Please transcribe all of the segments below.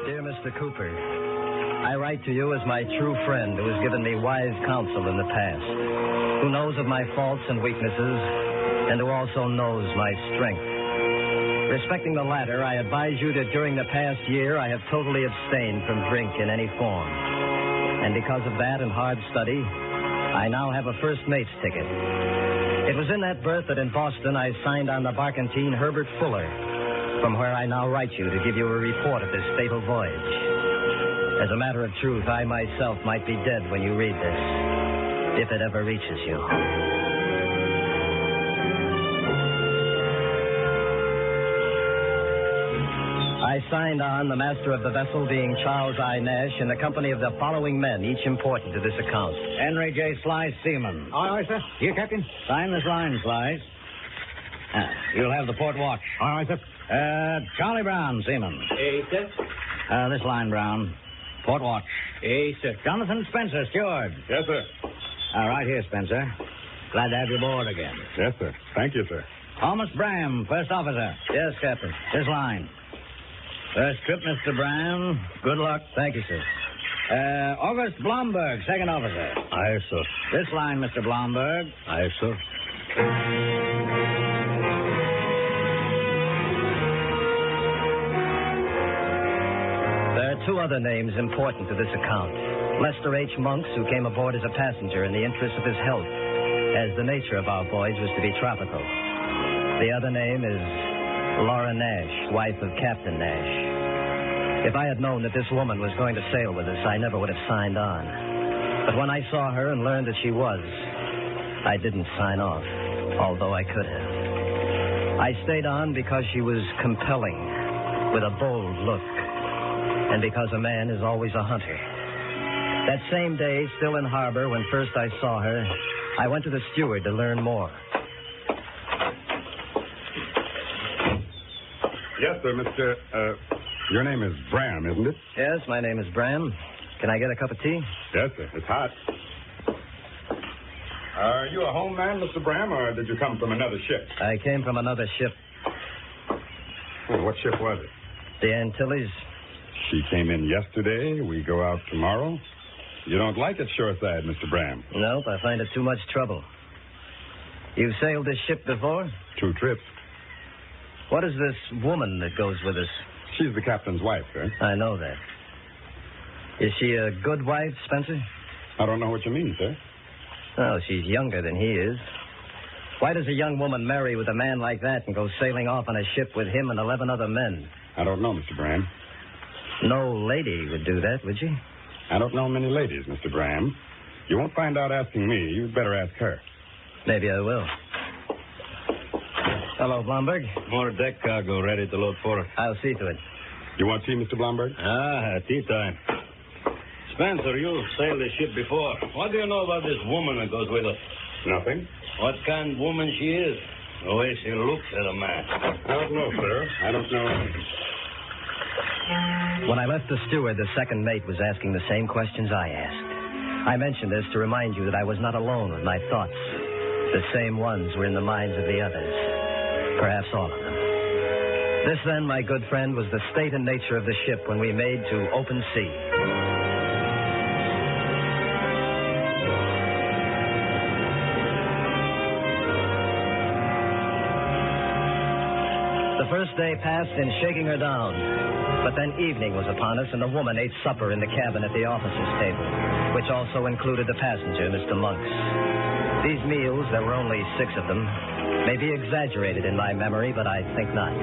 Dear Mr. Cooper, I write to you as my true friend who has given me wise counsel in the past, who knows of my faults and weaknesses, and who also knows my strength. Respecting the latter, I advise you that during the past year I have totally abstained from drink in any form. And because of that and hard study, I now have a first mate's ticket. It was in that berth that in Boston I signed on the barkentine Herbert Fuller, from where I now write you to give you a report of this fatal voyage. As a matter of truth, I myself might be dead when you read this, if it ever reaches you. I signed on, the master of the vessel being Charles I. Nash, in the company of the following men, each important to this account. Henry J. Slice, seaman. Aye, sir. Here, Captain. Sign this line, Slice. You'll have the port watch. Aye, sir. Charlie Brown, seaman. Hey, sir. This line, Brown. Port watch. Hey, sir. Jonathan Spencer, steward. Yes, sir. Right here, Spencer. Glad to have you aboard again. Yes, sir. Thank you, sir. Thomas Bram, first officer. Yes, Captain. This line. First trip, Mr. Bram. Good luck. Thank you, sir. August Blomberg, second officer. Aye, sir. This line, Mr. Blomberg. Aye, sir. There are two other names important to this account. Lester H. Monks, who came aboard as a passenger in the interest of his health, as the nature of our voyage was to be tropical. The other name is Laura Nash, wife of Captain Nash. If I had known that this woman was going to sail with us, I never would have signed on. But when I saw her and learned that she was, I didn't sign off, although I could have. I stayed on because she was compelling, with a bold look, and because a man is always a hunter. That same day, still in harbor, when first I saw her, I went to the steward to learn more. Yes, sir, your name is Bram, isn't it? Yes, my name is Bram. Can I get a cup of tea? Yes, sir. It's hot. Are you a home man, Mr. Bram, or did you come from another ship? I came from another ship, Oh, what ship was it? the Antilles. She came in yesterday. We go out tomorrow. You don't like it shoreside, Mr. Bram. Nope, I find it too much trouble. You've sailed this ship before? 2 trips. What is this woman that goes with us? She's the captain's wife, sir. I know that. Is she a good wife, Spencer? I don't know what you mean, sir. Oh, she's younger than he is. Why does a young woman marry with a man like that and go sailing off on a ship with him and 11 other men? I don't know, Mr. Bram. No lady would do that, would she? I don't know many ladies, Mr. Bram. You won't find out asking me. You'd better ask her. Maybe I will. Hello, Blomberg. More deck cargo ready to load for. I'll see to it. You want tea, Mr. Blomberg? Tea time. Spencer, you sailed this ship before. What do you know about this woman that goes with us? Nothing. What kind of woman she is? The way she looks at a man. I don't know, sir. I don't know. When I left the steward, the second mate was asking the same questions I asked. I mentioned this to remind you that I was not alone with my thoughts. The same ones were in the minds of the others. Perhaps all of them. This, then, my good friend, was the state and nature of the ship when we made to open sea. The first day passed in shaking her down. But then evening was upon us, and the woman ate supper in the cabin at the officers' table, which also included the passenger, Mr. Monks. These meals, there were only 6 of them, may be exaggerated in my memory, but I think not.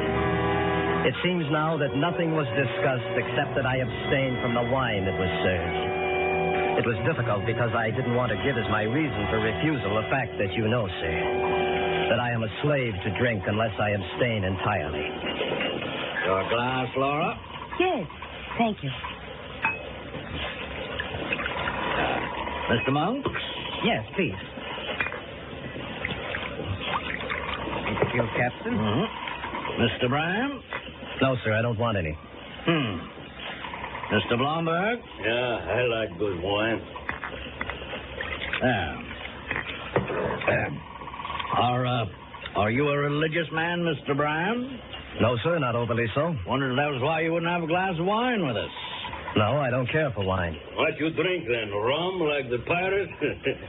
It seems now that nothing was discussed except that I abstained from the wine that was served. It was difficult because I didn't want to give as my reason for refusal the fact that you know, sir, that I am a slave to drink unless I abstain entirely. Your glass, Laura? Yes, thank you. Mr. Monks? Yes, please. Thank you, Captain. Mm-hmm. Mr. Bram? No, sir, I don't want any. Mr. Blomberg? Yeah, I like good wine. Are you a religious man, Mr. Bram? No, sir, not overly so. Wondered if that was why you wouldn't have a glass of wine with us. No, I don't care for wine. What you drink then? Rum like the pirates?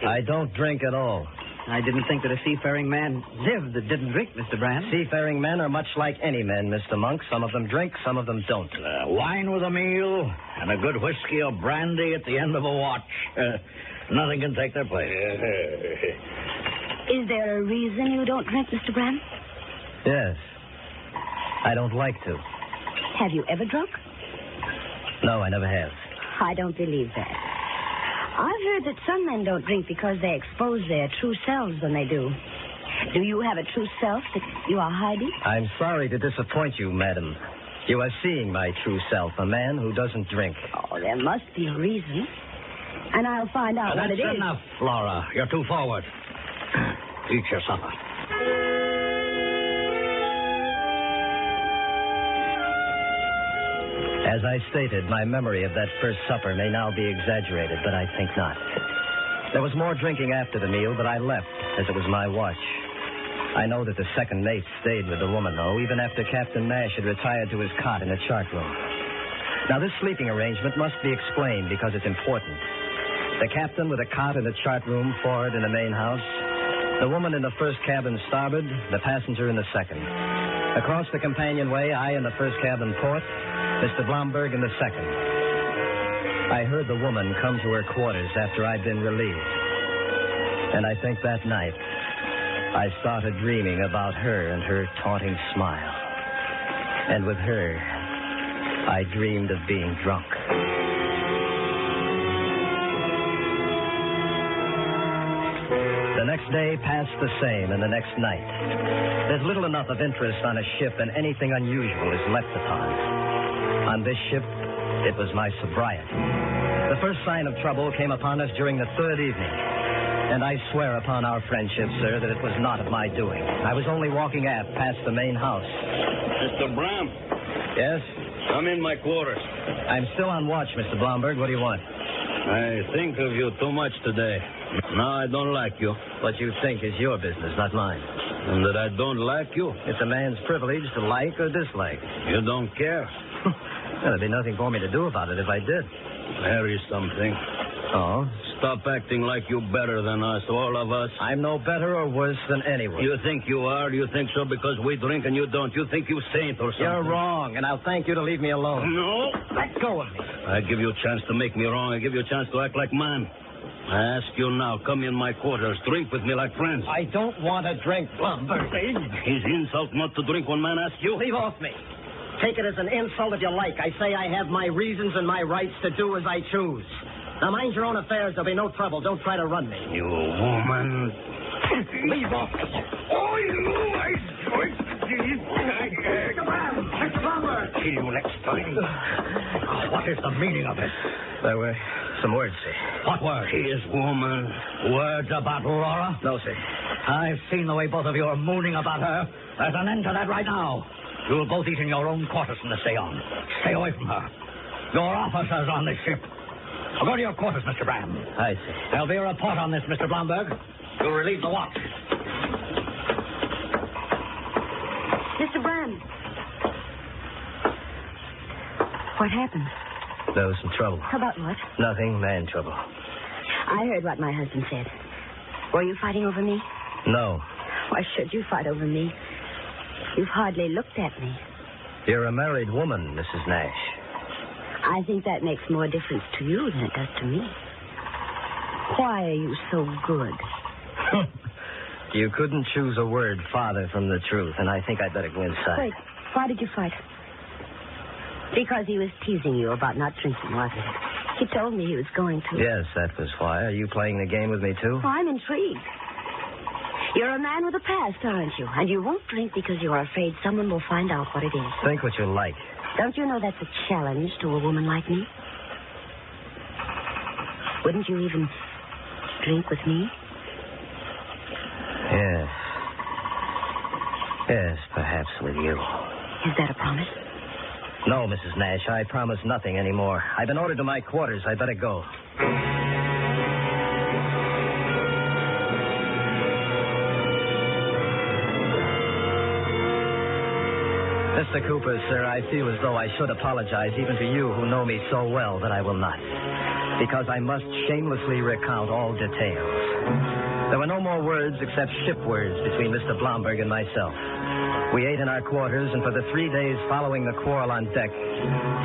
I don't drink at all. I didn't think that a seafaring man lived that didn't drink, Mr. Brand. Seafaring men are much like any men, Mr. Monk. Some of them drink, some of them don't. Wine with a meal and a good whiskey or brandy at the end of a watch. Nothing can take their place. Is there a reason you don't drink, Mr. Brand? Yes. I don't like to. Have you ever drunk? No, I never have. I don't believe that. I've heard that some men don't drink because they expose their true selves when they do. Do you have a true self that you are hiding? I'm sorry to disappoint you, madam. You are seeing my true self, a man who doesn't drink. Oh, there must be a reason. And I'll find out what it is. That's enough, Flora. You're too forward. Eat your supper. As I stated, my memory of that first supper may now be exaggerated, but I think not. There was more drinking after the meal, but I left, as it was my watch. I know that the second mate stayed with the woman, though, even after Captain Nash had retired to his cot in the chart room. Now, this sleeping arrangement must be explained because it's important. The captain with a cot in the chart room forward in the main house, the woman in the first cabin starboard, the passenger in the second. Across the companionway, I in the first cabin port, Mr. Blomberg in the second. I heard the woman come to her quarters after I'd been relieved. And I think that night, I started dreaming about her and her taunting smile. And with her, I dreamed of being drunk. The next day passed the same, and the next night. There's little enough of interest on a ship, and anything unusual is left upon. On this ship, it was my sobriety. The first sign of trouble came upon us during the third evening. And I swear upon our friendship, sir, that it was not of my doing. I was only walking aft past the main house. Mr. BRAM, Yes? I'm in my quarters. I'm still on watch, Mr. Blomberg. What do you want? I think of you too much today. Now I don't like you. What you think is your business, not mine. And that I don't like you. It's a man's privilege to like or dislike. You don't care. There'd be nothing for me to do about it if I did. There is something. Oh? Stop acting like you're better than us, all of us. I'm no better or worse than anyone. You think you are? You think so because we drink and you don't? You think you saint or something? You're wrong, and I'll thank you to leave me alone. No. Let go of me. I give you a chance to make me wrong. I give you a chance to act like man. I ask you now, come in my quarters, drink with me like friends. I don't want to drink, Blomberg. Is insult not to drink when man asks you? Leave off me. Take it as an insult if you like. I say I have my reasons and my rights to do as I choose. Now, mind your own affairs. There'll be no trouble. Don't try to run me. You woman. Leave off me. Oh, you, I swear. Mr. Blomberg. See you next time. What is the meaning of it? There were some words, sir. What words? He is woman. Words about Laura? No, sir. I've seen the way both of you are mooning about her. There's an end to that right now. You'll both eat in your own quarters from this day on. Stay away from her. Your officers on this ship. Go to your quarters, Mr. BRAM. Aye, sir. There'll be a report on this, Mr. Blomberg. You'll relieve the watch. Mr. Brand. What happened? There was some trouble. About what? Nothing, man trouble. I heard what my husband said. Were you fighting over me? No. Why should you fight over me? You've hardly looked at me. You're a married woman, Mrs. Nash. I think that makes more difference to you than it does to me. Why are you so good? You couldn't choose a word farther from the truth, and I think I'd better go inside. Wait, why did you fight? Because he was teasing you about not drinking, wasn't it? He told me he was going to. Yes, that was why. Are you playing the game with me, too? Oh, I'm intrigued. You're a man with a past, aren't you? And you won't drink because you're afraid someone will find out what it is. Think what you like. Don't you know that's a challenge to a woman like me? Wouldn't you even drink with me? Yes. Yes, perhaps with you. Is that a promise? No, Mrs. Nash, I promise nothing anymore. I've been ordered to my quarters. I'd better go. Mr. Cooper, sir, I feel as though I should apologize even to you who know me so well that I will not. Because I must shamelessly recount all details. There were no more words except ship words between Mr. Blomberg and myself. We ate in our quarters, and for the 3 days following the quarrel on deck,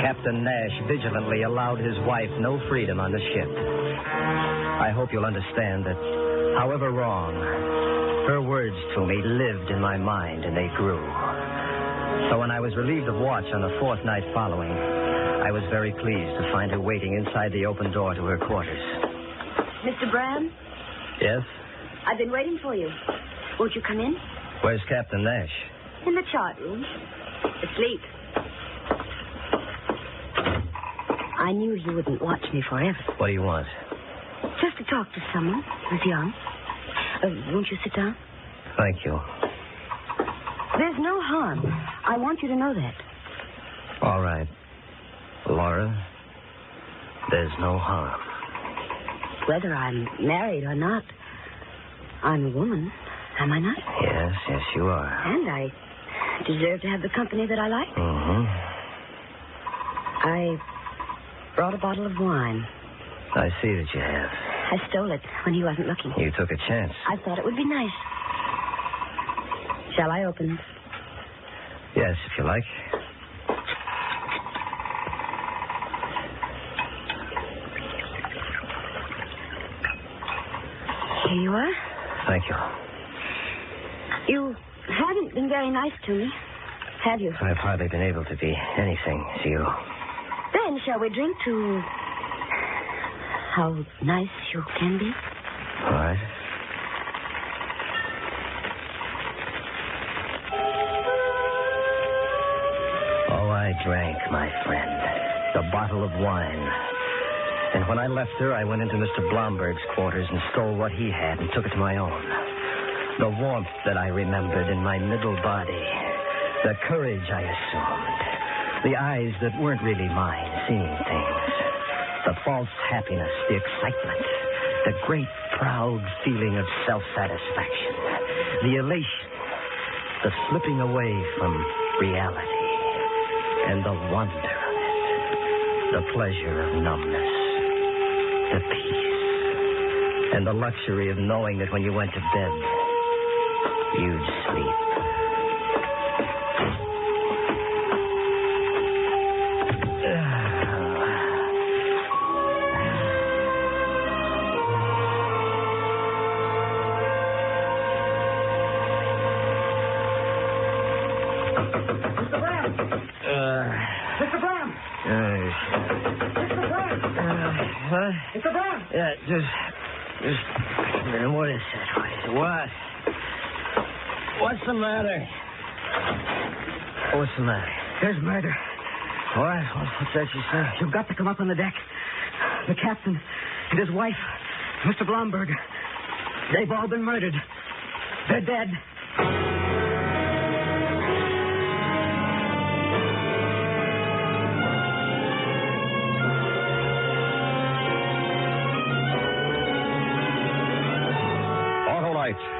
Captain Nash vigilantly allowed his wife no freedom on the ship. I hope you'll understand that, however wrong, her words to me lived in my mind, and they grew. So when I was relieved of watch on the fourth night following, I was very pleased to find her waiting inside the open door to her quarters. Mr. BRAM, Yes? I've been waiting for you. Won't you come in? Where's Captain Nash? In the chart room. Asleep. I knew he wouldn't watch me forever. What do you want? Just to talk to someone who's young. Won't you sit down? Thank you. There's no harm. I want you to know that. All right. Laura, there's no harm. Whether I'm married or not, I'm a woman, am I not? Yes, you are. And I deserve to have the company that I like. Mm-hmm. I brought a bottle of wine. I see that you have. I stole it when he wasn't looking. You took a chance. I thought it would be nice. Shall I open it? Yes, if you like. Here you are. Thank you. You haven't been very nice to me, have you? I've hardly been able to be anything to you. Then shall we drink to how nice you can be? All right. Oh, I drank, my friend, the bottle of wine. And when I left her, I went into Mr. Blomberg's quarters and stole what he had and took it to my own. The warmth that I remembered in my middle body, the courage I assumed, the eyes that weren't really mine, seeing things, the false happiness, the excitement, the great proud feeling of self-satisfaction, the elation, the slipping away from reality, and the wonder of it, the pleasure of numbness, the peace, and the luxury of knowing that when you went to bed, you'd sleep. Mr. BRAM! Mr. BRAM! What? Mr. BRAM! Yeah, just a minute. What is that? What? What's the matter? What's the matter? There's murder. What? What's that you say? You've got to come up on the deck. The captain and his wife, Mr. Blomberg, they've all been murdered. They're dead.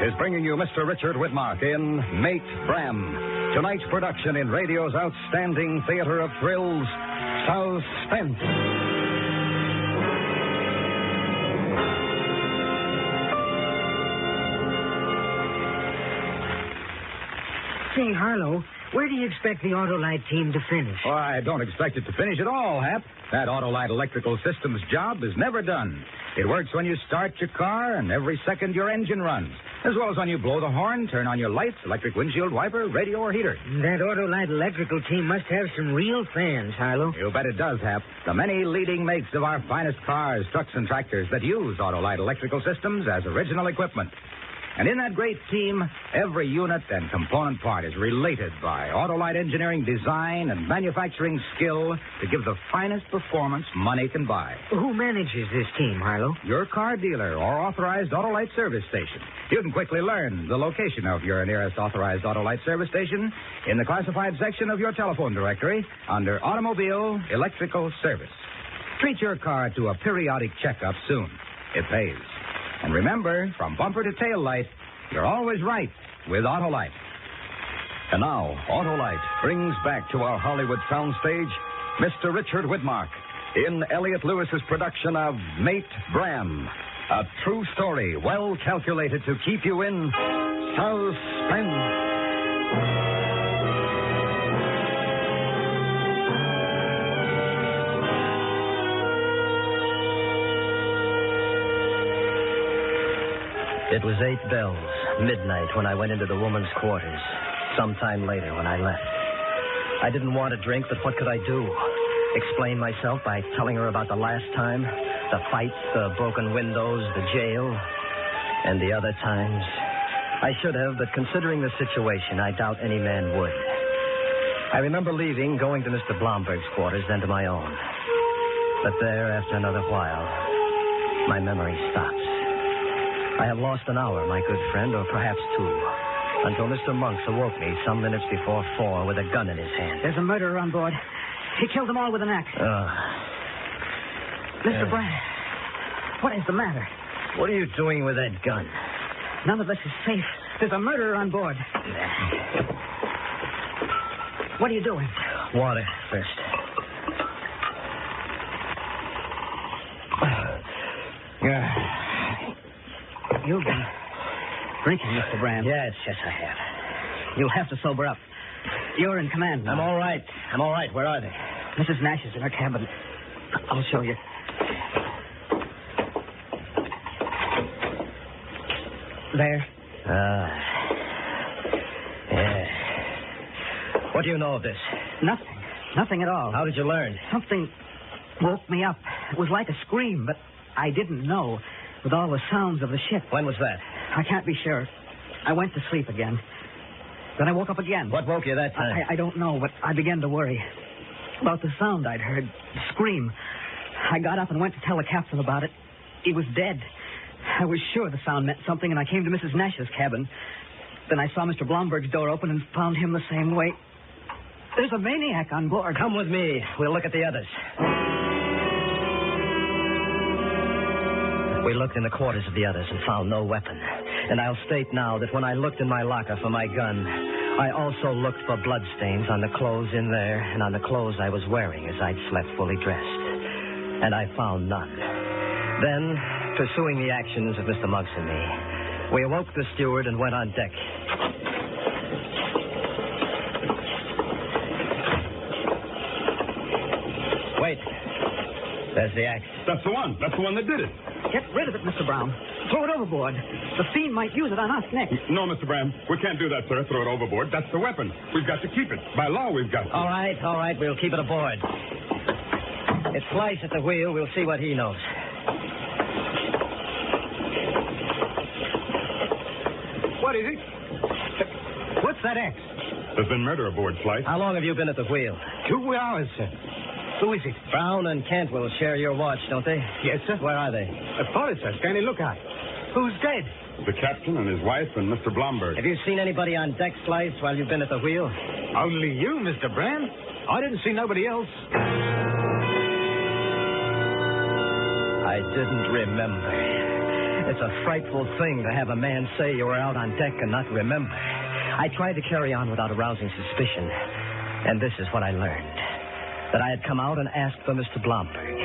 Is bringing you Mr. Richard Widmark in Mate BRAM, tonight's production in radio's outstanding theater of thrills, Suspense. Say, Harlow, where do you expect the Autolite team to finish? Oh, I don't expect it to finish at all, Hap. That Autolite Electrical Systems job is never done. It works when you start your car and every second your engine runs, as well as when you blow the horn, turn on your lights, electric windshield wiper, radio, or heater. That Autolite Electrical team must have some real fans, Harlow. You bet it does, Hap. The many leading makes of our finest cars, trucks, and tractors that use Autolite Electrical Systems as original equipment. And in that great team, every unit and component part is related by Autolite engineering design and manufacturing skill to give the finest performance money can buy. Who manages this team, Harlow? Your car dealer or authorized Autolite service station. You can quickly learn the location of your nearest authorized Autolite service station in the classified section of your telephone directory under Automobile Electrical Service. Treat your car to a periodic checkup soon. It pays. And remember, from bumper to tail light, you're always right with Autolite. And now, Autolite brings back to our Hollywood soundstage Mr. Richard Widmark in Elliot Lewis's production of Mate BRAM, a true story well calculated to keep you in suspense. It was 8 bells, midnight, when I went into the woman's quarters. Sometime later when I left. I didn't want to drink, but what could I do? Explain myself by telling her about the last time? The fights, the broken windows, the jail, and the other times? I should have, but considering the situation, I doubt any man would. I remember leaving, going to Mr. Blomberg's quarters, then to my own. But there, after another while, my memory stops. I have lost an hour, my good friend, or perhaps 2, until Mr. Monks awoke me some minutes before 4 with a gun in his hand. There's a murderer on board. He killed them all with an axe. Mr. Brand, what is the matter? What are you doing with that gun? None of us is safe. There's a murderer on board. What are you doing? Water first. You've been drinking, Mr. Brand. Yes, I have. You'll have to sober up. You're in command now. I'm all right. Where are they? Mrs. Nash is in her cabin. I'll show you. There. Yeah. What do you know of this? Nothing. Nothing at all. How did you learn? Something woke me up. It was like a scream, but I didn't know. With all the sounds of the ship. When was that? I can't be sure. I went to sleep again. Then I woke up again. What woke you that time? I don't know, but I began to worry. About the sound I'd heard. The scream. I got up and went to tell the captain about it. He was dead. I was sure the sound meant something, and I came to Mrs. Nash's cabin. Then I saw Mr. Blomberg's door open and found him the same way. There's a maniac on board. Come with me. We'll look at the others. We looked in the quarters of the others and found no weapon. And I'll state now that when I looked in my locker for my gun, I also looked for bloodstains on the clothes in there and on the clothes I was wearing as I'd slept fully dressed. And I found none. Then, pursuing the actions of Mr. Monks and me, we awoke the steward and went on deck. Wait. There's the axe. That's the one. That's the one that did it. Get rid of it, Mr. Brown. Throw it overboard. The fiend might use it on us next. No, Mr. Bram. We can't do that, sir. Throw it overboard. That's the weapon. We've got to keep it. By law, we've got to. All right. We'll keep it aboard. It's Slice at the wheel. We'll see what he knows. What is it? What's that axe? There's been murder aboard, Slice. How long have you been at the wheel? 2 hours, sir. Who is it? Brown and Kent will share your watch, don't they? Yes, sir. Where are they? Forrester's kindly look out. Who's dead? The captain and his wife and Mr. Blomberg. Have you seen anybody on deck, Slice, while you've been at the wheel? Only you, Mr. Brand. I didn't see nobody else. I didn't remember. It's a frightful thing to have a man say you were out on deck and not remember. I tried to carry on without arousing suspicion, and this is what I learned. That I had come out and asked for Mr. Blomberg.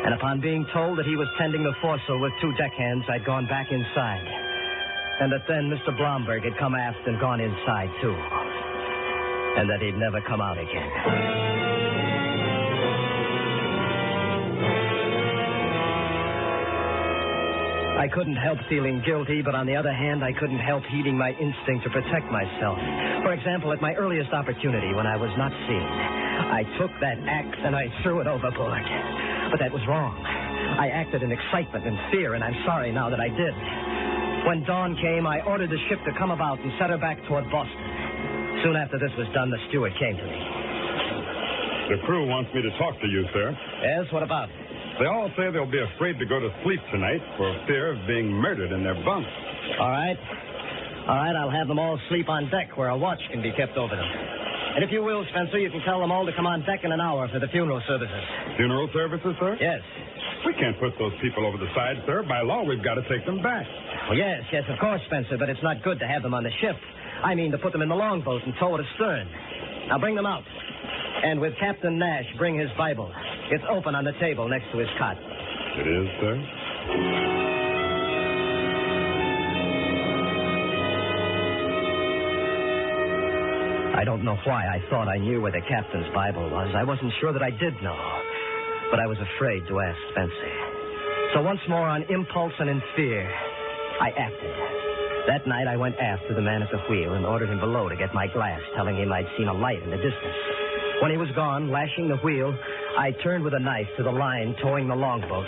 And upon being told that he was tending the foresail with 2 deckhands, I'd gone back inside. And that then Mr. Blomberg had come aft and gone inside, too. And that he'd never come out again. I couldn't help feeling guilty, but on the other hand, I couldn't help heeding my instinct to protect myself. For example, at my earliest opportunity, when I was not seen, I took that axe and I threw it overboard. But that was wrong. I acted in excitement and fear, and I'm sorry now that I did. When dawn came, I ordered the ship to come about and set her back toward Boston. Soon after this was done, the steward came to me. The crew wants me to talk to you, sir. Yes, what about? They all say they'll be afraid to go to sleep tonight for fear of being murdered in their bunks. All right, I'll have them all sleep on deck where a watch can be kept over them. And if you will, Spencer, you can tell them all to come on deck in an hour for the funeral services. Funeral services, sir? Yes. We can't put those people over the side, sir. By law, we've got to take them back. Well, yes, of course, Spencer, but it's not good to have them on the ship. I mean, to put them in the longboat and tow it astern. Now, bring them out. And with Captain Nash, bring his Bible. It's open on the table next to his cot. It is, sir? I don't know why I thought I knew where the captain's Bible was. I wasn't sure that I did know. But I was afraid to ask Spencer. So once more, on impulse and in fear, I acted. That night, I went aft to the man at the wheel and ordered him below to get my glass, telling him I'd seen a light in the distance. When he was gone, lashing the wheel, I turned with a knife to the line towing the longboat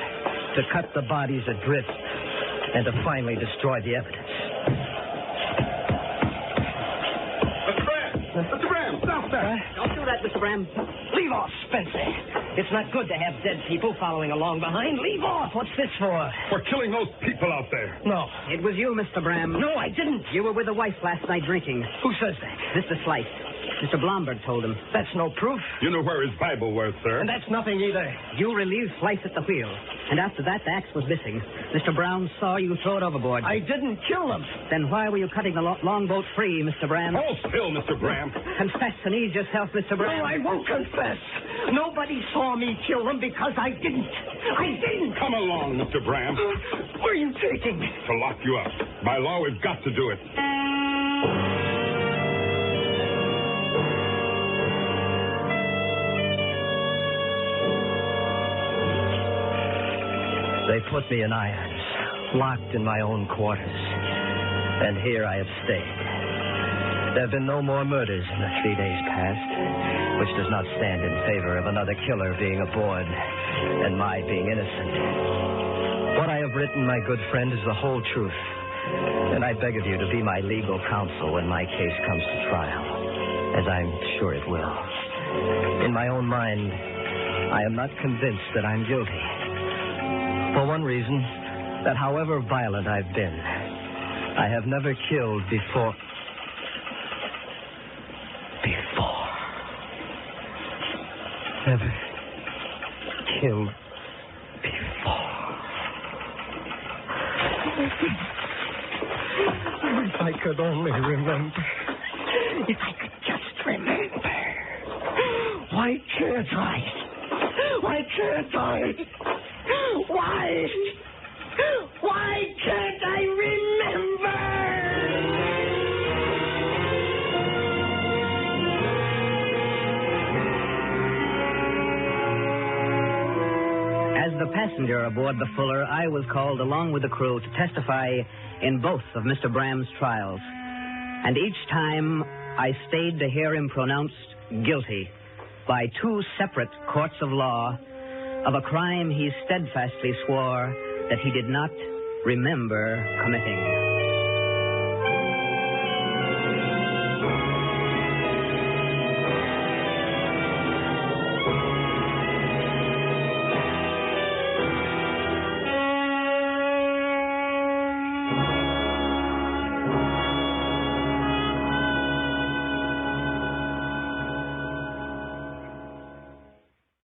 to cut the bodies adrift and to finally destroy the evidence. Mr. Bram, stop that. Don't do that, Mr. Bram. Leave off, Spencer. It's not good to have dead people following along behind. Leave off. What's this for? For killing those people out there. No. It was you, Mr. Bram. No, I didn't. You were with the wife last night drinking. Who says that? Mr. Slice. Mr. Blomberg told him. That's no proof. You know where his Bible was, sir. And that's nothing either. You relieved Slice at the wheel. And after that, the axe was missing. Mr. Brown saw you throw it overboard. I didn't kill them. Then why were you cutting the longboat free, Mr. Bram? Hold still, Mr. Bram. Confess and ease yourself, Mr. Bram. No, I won't confess. Nobody saw me kill them because I didn't. I didn't. Come along, Mr. Bram. Where are you taking me? To lock you up. By law, we've got to do it. They put me in irons, locked in my own quarters. And here I have stayed. There have been no more murders in the 3 days past, which does not stand in favor of another killer being aboard and my being innocent. What I have written, my good friend, is the whole truth. And I beg of you to be my legal counsel when my case comes to trial, as I'm sure it will. In my own mind, I am not convinced that I'm guilty. For one reason, that however violent I've been, I have never killed before. Never killed before. If I could only remember. If I could just remember. Why can't I? Why can't I? Why? Why can't I remember? As the passenger aboard the Fuller, I was called along with the crew to testify in both of Mr. Bram's trials. And each time I stayed to hear him pronounced guilty by 2 separate courts of law of a crime he steadfastly swore that he did not remember committing.